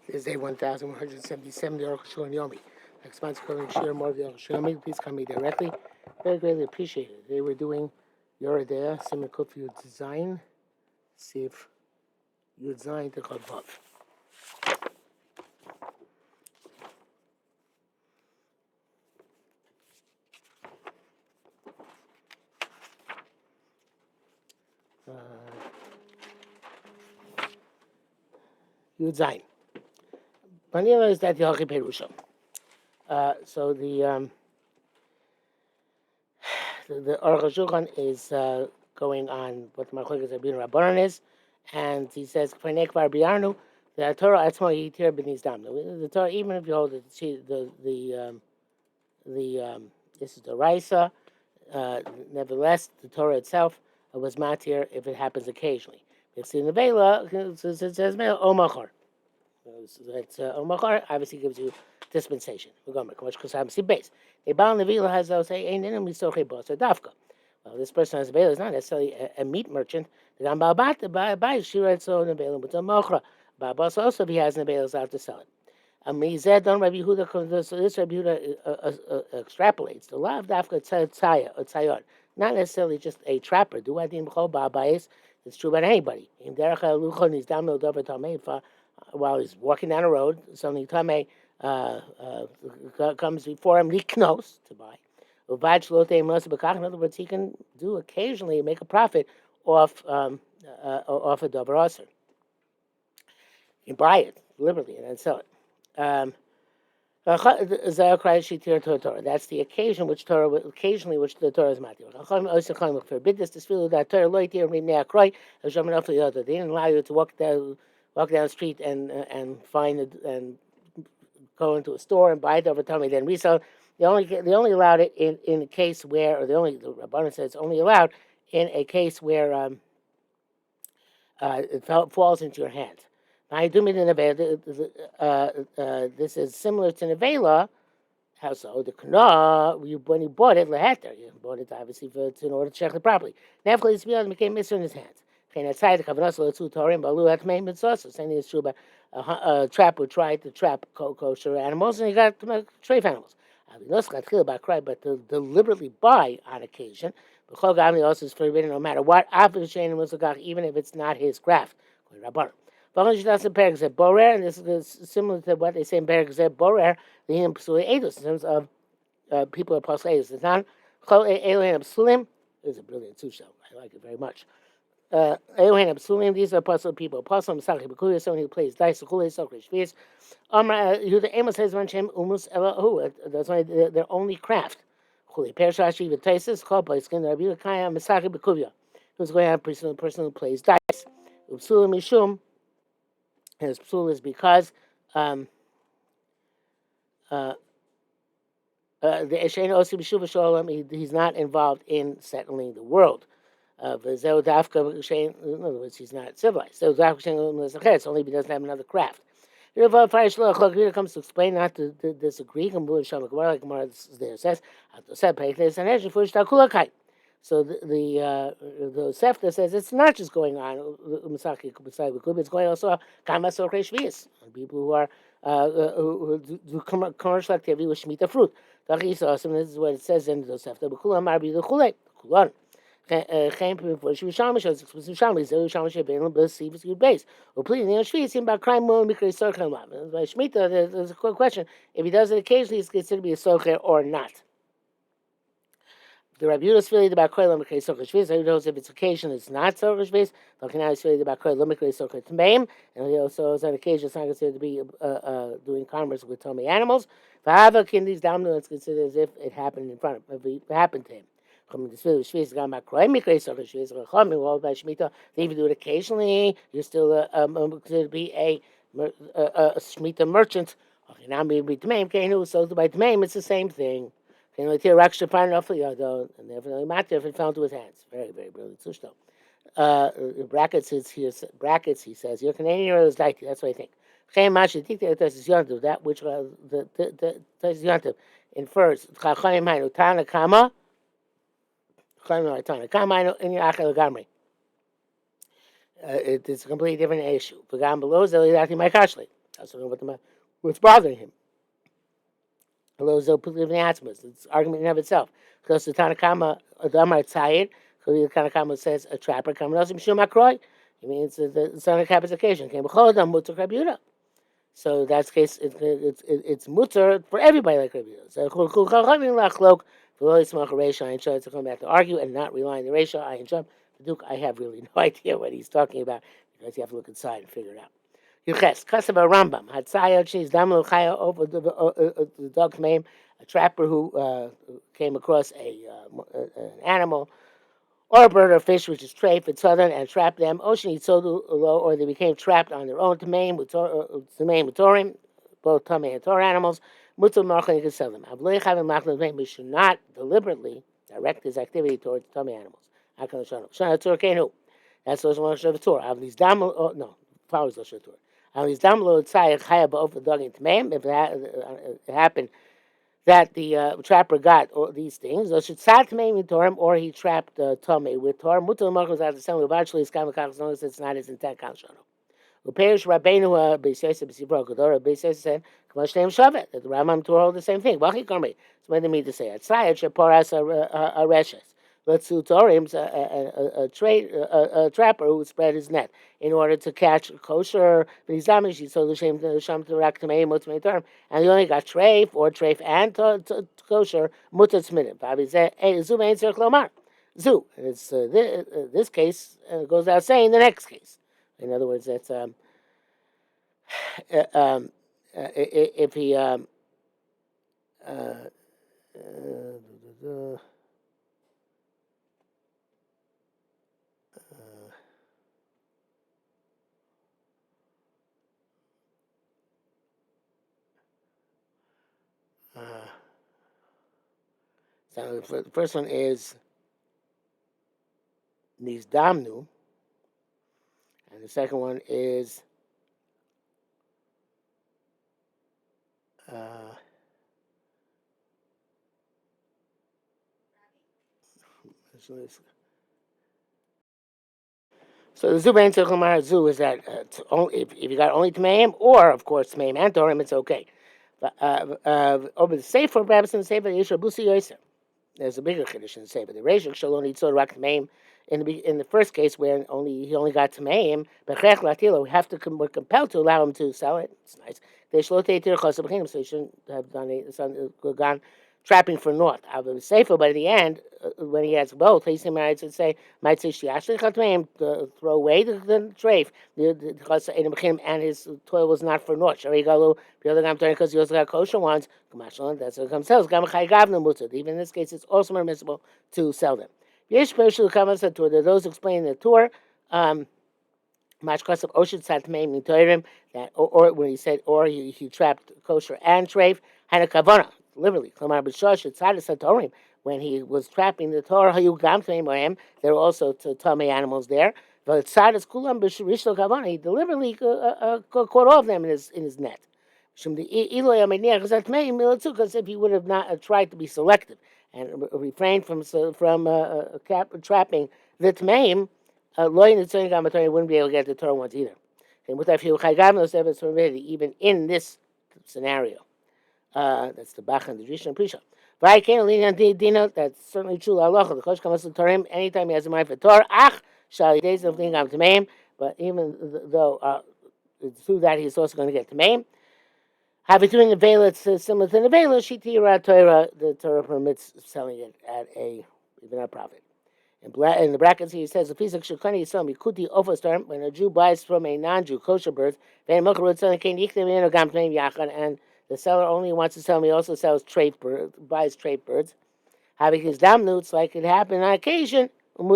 This is day 1177, the Arukh HaShulchan Yomi. Next month's going to share more of the Arukh HaShulchan Yomi. Please come me directly. Very greatly appreciated. They were doing Yoredea, Simon Kuf Yud Design. See if you design the Chavav. Yud Zayin. Vanilla is that the Hachi Perusha. So the Arukh HaShulchan is going on what the Machlokes Rabbeinu Rabbanan is, and he says, "K'farnei kvar bi'arnu, the Torah atzmo yitir b'niz dam." The Torah, even if you hold it, this is the Raisa. Nevertheless, the Torah itself was matir if it happens occasionally. It's in the Vela, it says Omachar. That's Omachar obviously gives you dispensation. We're going to because I'm see base. A Baal Nevila has those say ain't in Misoche Boss or Dafka. Well, this person has a Vela is not necessarily a meat merchant. The Gambal Bat buy she writes so in the Vela with a Mochra. Babas also if he has in the Vela is out to sell it. Mized on Rabbi Yehuda, so this Rabbi Yehuda extrapolates the law of Dafka Tzaya or Tzayon, not necessarily just a trapper. Do I think it's true about anybody. While he's walking down the road, suddenly Tameh comes before him, liknos, to buy. In other words, he can do occasionally make a profit off a dover aser. You can buy it deliberately and then sell it. That's the occasion which Torah occasionally which the Torah is matir. Forbid this tefillah that Torah lo yitir minei akroy. They didn't allow you to walk down the street and find it and go into a store and buy it over time and then resell. They only allowed it in a case where, or the Rabbanan says it's only allowed in a case where it falls into your hands. I do mean in this is similar to Nevela. How so? The Kana, when you bought it, leheter, you bought it obviously in order to check it properly. Nevertheless, it became mitzvah in his hands. Same thing is true about a trap who tried to trap kosher animals, and he got to make treif animals. But to deliberately buy on occasion, also is forbidden no matter what, even if it's not his craft. Borer, and this is similar to what they say in Berg Borer, the Psuli Edus, in terms of people of Pasal Edus. It's not Elohim Psulim, is a brilliant show. I like it very much. Elohim Psulim, these are Pasal people. Pasal Masaki Bakuya, someone who plays dice, Kule, Sokrish, Fies. The Amos says, Manchem Umus Elahu, that's why their only craft. Kule, Pershashi, Vitesis, Kopa, Skin, Rabbi Kaya, Masaki Bakuya, who's going to have a person who plays dice. Upsulim Mishum. His psul is because the Eshein Osi B'Shuva Sholem, he's not involved in settling the world. In other words, he's not civilized. It's only if he doesn't have another craft. It comes to explain, not to disagree. Like Gemara there says, so the Sefta says it's not just going on it's going also on people who are who do commercial activity with Shemitah fruit. This is what it says in the Sefta. There's a quick question: if he does it occasionally, he's considered to be a socher or not. The Rabbi Yehuda is feeling about koil lemikray socher shvis. Who knows if it's occasion, it's not socher shvis. But now he's feeling about koil lemikray socher tmeim, and he also is on occasion it's not considered to be doing commerce with tummy animals. V'hava kindi's damnu, it's considered as if it happened in front of him, if it happened to him. Coming to shvis, gone about koil lemikray socher shvis. Chachamim all by shmita. They even do it occasionally. You're still considered to be a shmita merchant. Okay, now maybe tmeim kenu. So by tmeim, it's the same thing. And definitely matter if it fell into his hands. Very, very brilliant. Brackets brackets. He says you're Canadian or is daiti. That's what I think. That which the infers it is a completely different issue. I don't know what's bothering him. Hello, it's argument in of itself. Because the Tanakama, the Amar Tzayid, the Tanakama says a trapper coming out, Shumakroy. It means it's on a capitation. So that's case it's mutter for everybody like Rabbi Yehuda. So to come back to argue and not rely on the ratio. The Duke, I have really no idea what he's talking about because you have to look inside and figure it out. Yuches, Kasava Rambam, Hatzaya, she's Damu Chaya over the dog's name, a trapper who came across an animal or a bird or fish which is treif in southern and trapped them. Ocean Yitzodu, or they became trapped on their own Tamaim, Mutorim, both Tamei and Torah animals. Mutul Marchan, you can sell them. We should not deliberately direct his activity towards Tamei animals. Shana Torah Kenu. That's those ones of the Torah. Avlis Dam, no, follows those of the Torah. Avlis Dam lo Tzayach Chaya Ba'of the dog in Tamaim. If it happened that the trapper got all these things, or should sat me Torah, or he trapped Tomei with Torah. Mutal Marcos out the same eventually is Kamakak as long as it's not his intent Kanshano. Uperish Rabbeinu Beisesa Besibra Kodora Beisesa said, Kamash Name Shavet, that the Ramam Torah hold the same thing. Wachi Karmi. So what do mean to say? At Sayat Shaparas Areshes. Let's do Torim, a trapper who spread his net in order to catch kosher. But he's damaged. He sold the shame to Sham to Raktamei Mutzmei Torim, and he only got treif or treif and kosher mutzat smitten. Bobby said, "Hey, Zu ain't Sir Klomar, Zu." It's this case goes without saying. The next case, in other words, that's if he so the first one is Nizdamnu, and the second one is so the Zubain Tzilchumar Zu is that if you got only Tmeim, or of course Tmeim and Torim, it's okay. But over the Sefer, perhaps in the Sefer, Yisra Busi Yosef. There's a bigger chiddush in the Sefer. The Reish Shalom Yitzor Rak Tmeim. In the first case, where he only got Tmeim, Bechech Latilo, we're compelled to allow him to sell it. It's nice. They shlote tir chos b'chinim, so he shouldn't have gone trapping for naught. I was safer, but at the end, when he has both, he might say, throw away the treif, and his toil was not for naught. Because he also got kosher ones. That's what it comes to. Even in this case, it's also permissible to sell them. Those explaining the tour. Mashkas of Oshid Satmei Mitoirim, that or when he said or he trapped kosher and treif, Hanakavana, literally, Klamar B'Shosh, Tzad Satorim, when he was trapping the Torah Hayu Gam Mohem, there were also Tomei animals there. But Tzad Kulam B'Rishlo Kavana, he deliberately caught all of them in his net. Because if he would have not tried to be selective and refrained from trapping the Tmeim, wouldn't be able to get the Torah ones either. And with even in this scenario, that's the Bach and the Rishon and Prisha. That's certainly true. The Chosh comes to Torah anytime he has a mind for Torah. Days of but even though through that he's also going to get Tmeim. Having doing the Vela, it's similar to the Vela. Shitira Torah, the Torah permits selling it at even a profit. In the brackets, he says, when a Jew buys from a non-Jew kosher bird, and the seller only wants to sell me, also sells buys treif birds. Having his damnuts, like it happened on occasion, and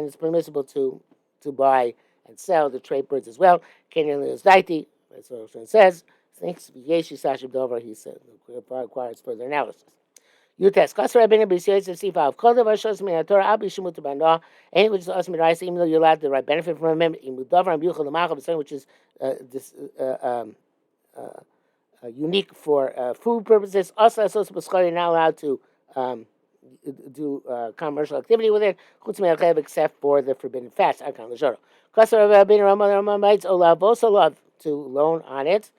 it's permissible to buy and sell the treif birds as well. That's what it says. Thinks Yeshi Sashib Dover, he said, requires further analysis. Yutes Kasser Rabbeinu B'Yisrael Sifa of Kodev Hashos Min Torah Abi Shemut B'Anoah. Any which is us Mirais, even though you're allowed to derive benefit from him, Imudavar and B'Yuchal L'Machav, something which is unique for food purposes. Also, you're not allowed to do commercial activity with it, except for the forbidden fast. To loan on it.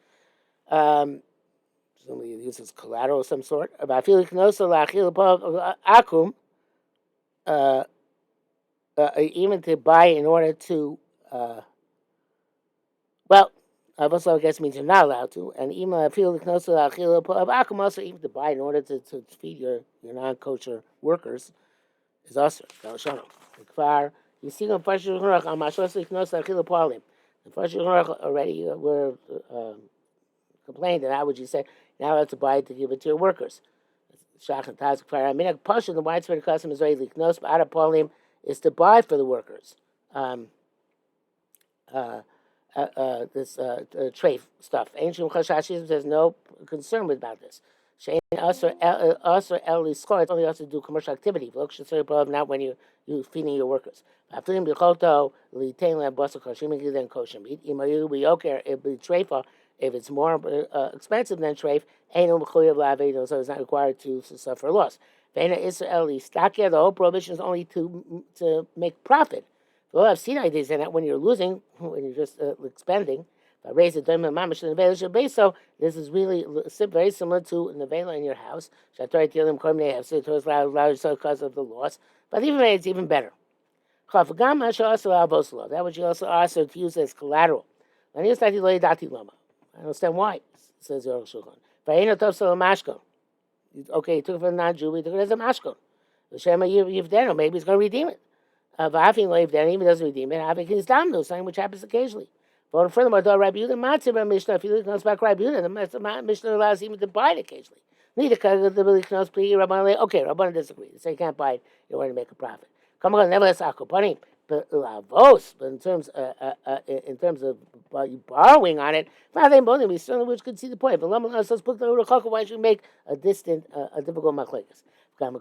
Somebody uses collateral of some sort. About akum, even to buy in order to, well, also I guess means you're not allowed to. And even akum also even to buy in order to feed your non-kosher workers is also you see on Farshul Hurach on Mashos Liknos Achil Palim. The Farshul Hurach already were complained that how would you say now have to buy it to give it to your workers. Shach and Taz Kfar. I mean, a Pasha, the widespread custom is very Liknos, but Ada Palim is to buy for the workers. This tray stuff. Ancient Chashashim says no concern about this. Also, it's only also to do commercial activity. Not when you're feeding your workers. If it's more expensive than treif, so it's not required to suffer loss. The whole prohibition is only to make profit. Well, I've seen ideas in that when you're losing, when you're just expending, raise the diamond mamish in the base. So this is really very similar to nevela in your house. Because of the loss, but even it's even better. That would you also ask her to use as collateral. I understand why, says Arukh HaShulchan. Okay, he took it from a non-Jew, he took it as a mashkon. Maybe he's going to redeem it. Then even doesn't redeem it. Having his damnu, something which happens occasionally. But furthermore, though Rabbi Yehuda Matzah Mishnah, if you look back Rabbi Yehuda, the Mishnah allows him to buy it occasionally. Neither the Rabbanan. Okay, Rabbanan disagree. They say you can't buy it in order to make a profit. Come on, nevertheless, akopanim. But in terms of you borrowing on it, we certainly could see the point. But why should we make a difficult machlekes? In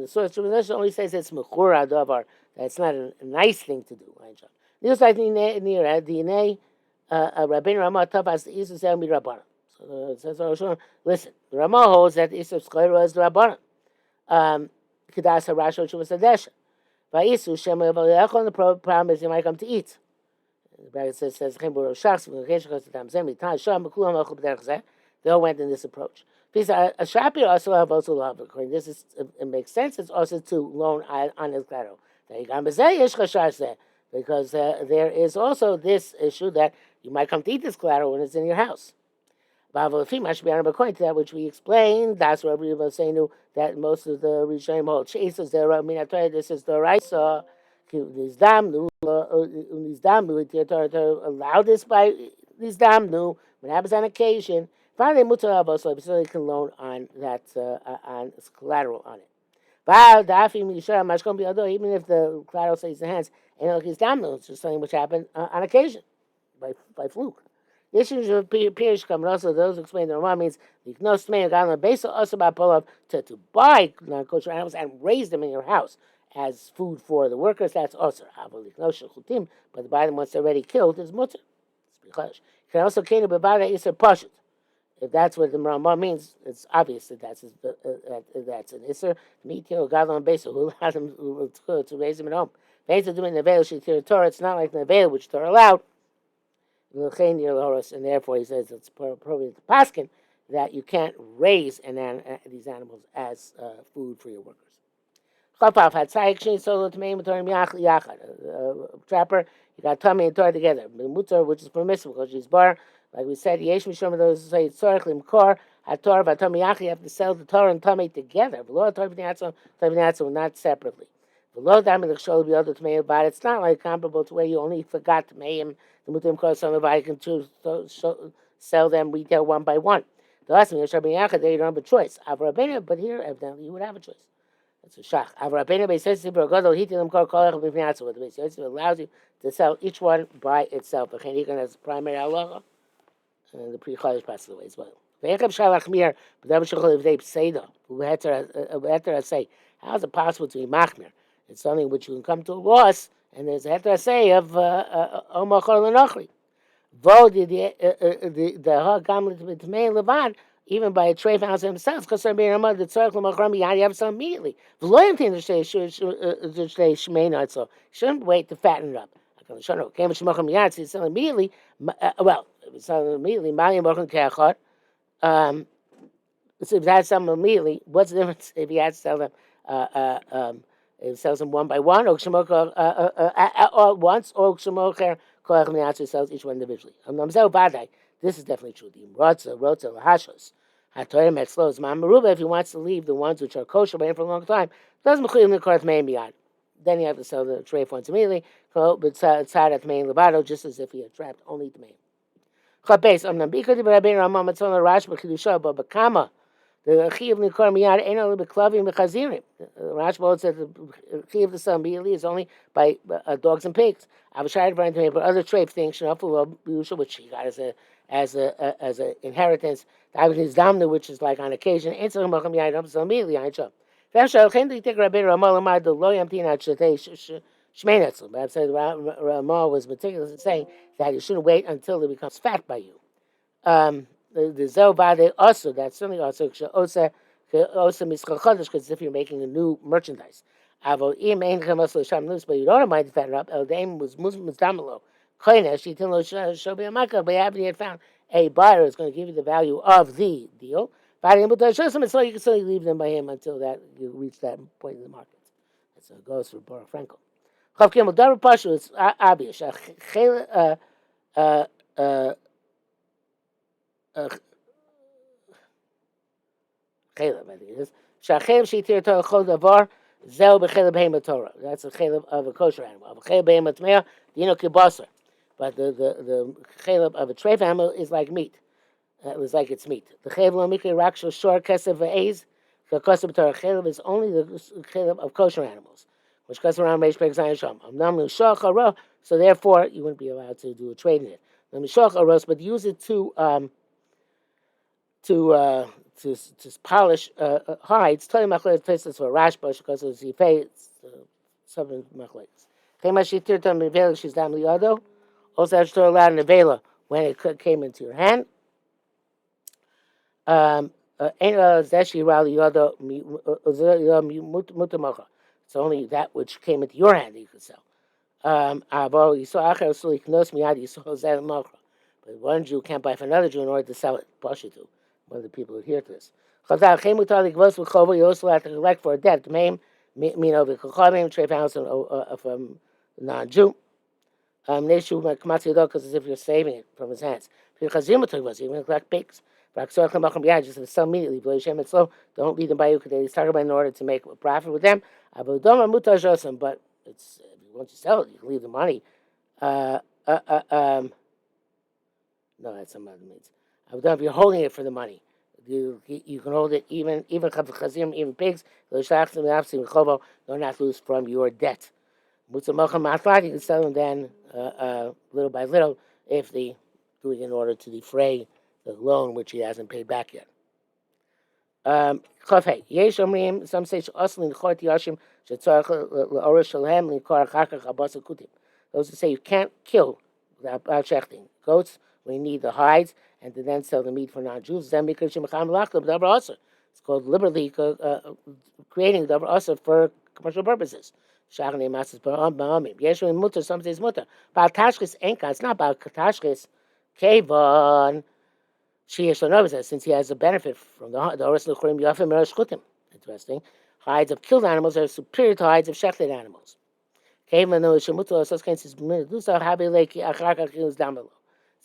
the source, only says it's mechur hadavar. That's not a nice thing to do. This I think near DNA. Rabbeinu Ramah Tavas the Isu Sel Mirabbanan. So it says, listen, the Ramah holds that Isu Skleira is the Rabbanan. Kedas Harasho Chuvas Adesha. By Isu Shema Yavalechon, the problem is you might come to eat. The bracket says Chembur Shachs from the Keshachos the Tamzemi Tan Sham Mekulam Achub Derchzeh. They all went in this approach. A Shapir also have according this is it makes sense. It's also to loan on his collateral. Because there is also this issue that you might come to eat this collateral when it's in your house. According to that which we explained, that's what we were saying that most of the Rishonim hold. This is the Raisa. Allow this by these damnu when it happens on occasion. Finally, so you can loan on that on collateral on it. Even if the collateral stays in hands, and it's just something which happened on occasion, by fluke. The issues of Pirish come also those who explain the Ramah means to buy non-kosher animals and raise them in your house as food for the workers. That's also but to buy them once they're already killed is mutter. You can also kena b'bada iser pashut. If that's what the Rambam means, it's obvious that that's an Isser. Meat kill Gadol Besa, who allowed him to raise him at home. Besa doing the veil, Torah, it's not like the veil which Torah allowed. And therefore he says it's appropriate to paskin that you can't raise these animals as food for your workers. Trapper, you got tummy and Torah together. Mutar, which is permissible because she's bar. Like we said, Yesh Mishom, those who say Tzorach Limkor, HaTorah, VaTamiyachi, you have to sell the Torah and Tummy together. V'lo Torah v'Nyatzon, not separately. V'lo Dami L'Chshol B'Yodo Tmeim, but it's not like comparable to where you only forgot to Tmeim, the Mutim Kor, some of I can choose to sell them retail one by one. The last thing is Rabbeinu there you don't have a choice. Avrabena, but here evidently you would have a choice. That's a shach. Avrabena Beises Sibra Gadol Hitim Kor Kolech B'Nyatzon, with the Beises allows you to sell each one by itself. V'Chenikan has primary halacha. And the pre-Chodesh passed away as well. How is it possible to be machmir? It's something which you can come to a loss, and there's a heter say of Omachor L'Nochri. The Gamlit B'Tmei Levan, even by a tray found themselves, because they're being the circle of you have some immediately. V'loyim to say shmeina, so shouldn't wait to fatten it up. Came it's immediately. Well, it's immediately. Mali mochim keachot. So if he had some immediately, what's the difference if he had to sell them? If he sells them one by one, or all at once, or sells each one individually. This is definitely true. The rotza lahashos. Hatoyim etzlos ma'amaruba. If he wants to leave the ones which are kosher waiting for a long time, doesn't mechuyev the korach meim biyad. Then you have to sell the tray ones immediately. But tzad at meim levato, just as if he had trapped only the main. Chabes amnam bikadi b'rabbein Ramah matzon l'rash b'chidusha b'bakama. The chiv nikor miyad ain't only b'klavim b'chazirim. Rashba said the chiv the son immediately is only by dogs and pigs. Avashayid brought to me, but other trade things which he got as a inheritance. His damna, which is like on occasion. Ain't so macham yad up so immediately. I chop. V'ashal chen to take Rabbi Ramah lamad the lo yamtin at shetei shmeinetzel. But I've said Ramah was meticulous in saying that you shouldn't wait until it becomes fat by you. The Zobade also, that's certainly also mischachodesh, because if you're making a new merchandise. But you don't mind to fatten up. El Daim was Musdamalo. Koinesh, you tell Shobi Amaka, but after you had found a buyer who's going to give you the value of the deal, so you can still leave them by him until that you reach that point in the market. So it goes for Baruch Frankel. Chav Kimel Davar Pashu, it's obvious. Chalev, I think it is. Shachalev shitir Torah chol davar zel b'chalev behema Torah. That's a chalev of a kosher animal. Of a chalev behema tmeah, dino kibaser. But the chalev of a treif animal is like meat. It was like it's meat. The chalev lo mikri rak shel shor kesev v'eiz. The kosher Torah chalev is only the chalev of kosher animals, which goes around Reish Perek Zayin Sham. Amnam l'shach hara. So therefore, you wouldn't be allowed to do a trade in it. L'shach haros, but use it to polish hides. Tell him machlekes places for Rashba because it's yifei. It's seven machlekes. Chema shitir tam nevela she's dam liyado. Also, have to allow nevela when it came into your hand. It's only that which came into your hand that you could sell. But one Jew can't buy from another Jew in order to sell it. Pashitu. One of the people who hear this. You also have to collect for a debt. Trade pounds from non-Jew. Because as if you're saving it from his hands. You're going to collect pigs. Just sell immediately. Don't leave them by you because they start in order to make a profit with them. But it's once you sell it, you can leave the money. No, that's some other means. If you're holding it for the money, you can hold it even chazim, even pigs. Don't not lose from your debt. You can sell them then little by little if the doing in order to defray the loan which he hasn't paid back yet. Some say those who say you can't kill without shechting goats when you need the hides and to then sell the meat for non-Jews. Then because it's called liberally creating davar asur for commercial purposes. Some say it's mutter. It's not about tashchis kevon. Since he has a benefit from the Oros L'churim Yafim Merosh Chutim. Interesting. Hides of killed animals are superior to hides of shechted animals. So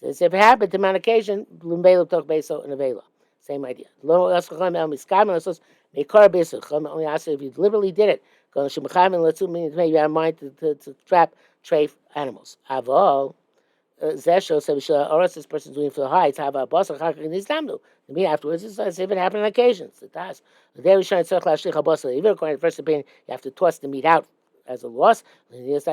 if it happened to him on occasion, same idea. Only ask if you deliberately did it. You have mind to trap treif animals. This person doing for the hides. Have a boss in his damnu. The meat afterwards is as if it happened on occasions. It does. The day we shine even according to the first opinion, you have to toss the meat out as a loss. If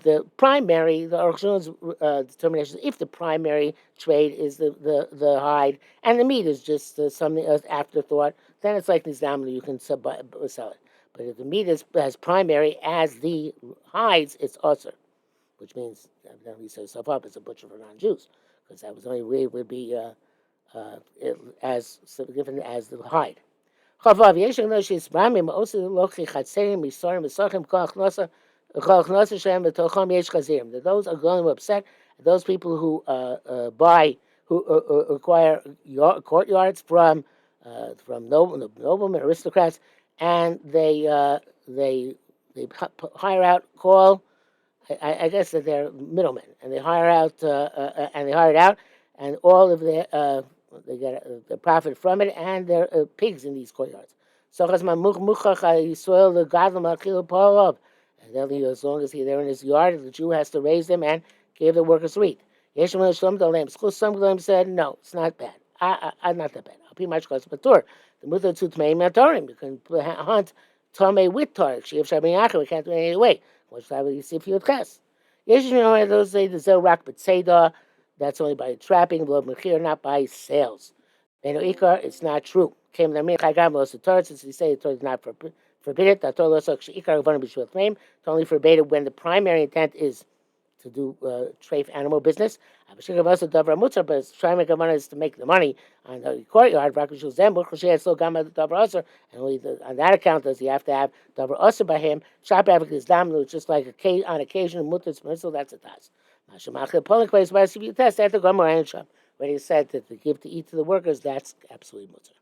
the primary, the Arukh HaShulchan's determination, if the primary trade is the hide and the meat is just something afterthought, then it's like nizdamnu, you can sell it. But if the meat has primary as the hides, it's usher. which means evidently he set himself up as a butcher for non-Jews, because that was the only way it would be as significant as the hide. Chavav yeshon noshis ramim also lochi chatzerim misorim misachim koach nosa shem betocham yesh chazirim. Those are going to upset those people who acquire courtyards from noblemen, aristocrats, and they hire out, I guess that they're middlemen, and they hire out and they hire it out, and all of their they get the profit from it, and they're pigs in these courtyards. So as long as they're in his yard, the Jew has to raise them and give the workers wheat. Some said, no, it's not bad. Not that bad. Pretty much because the mother to tmei matorim. You can hunt tomei with torah. We can't do it any way. What's that? You see if you test. Those say the zel rock but seda. That's only by trapping, not by sales. It's not true. Since they say the Torah is not forbid it, the Torah only forbade it when the primary intent is to do treif animal business. But trying to is to make the money on the courtyard. And only on that account does he have to have davar usher by him. Shop is damnu, just like on occasion mutter so that's a tas. Where he said that to give to eat to the workers, that's absolutely mutter.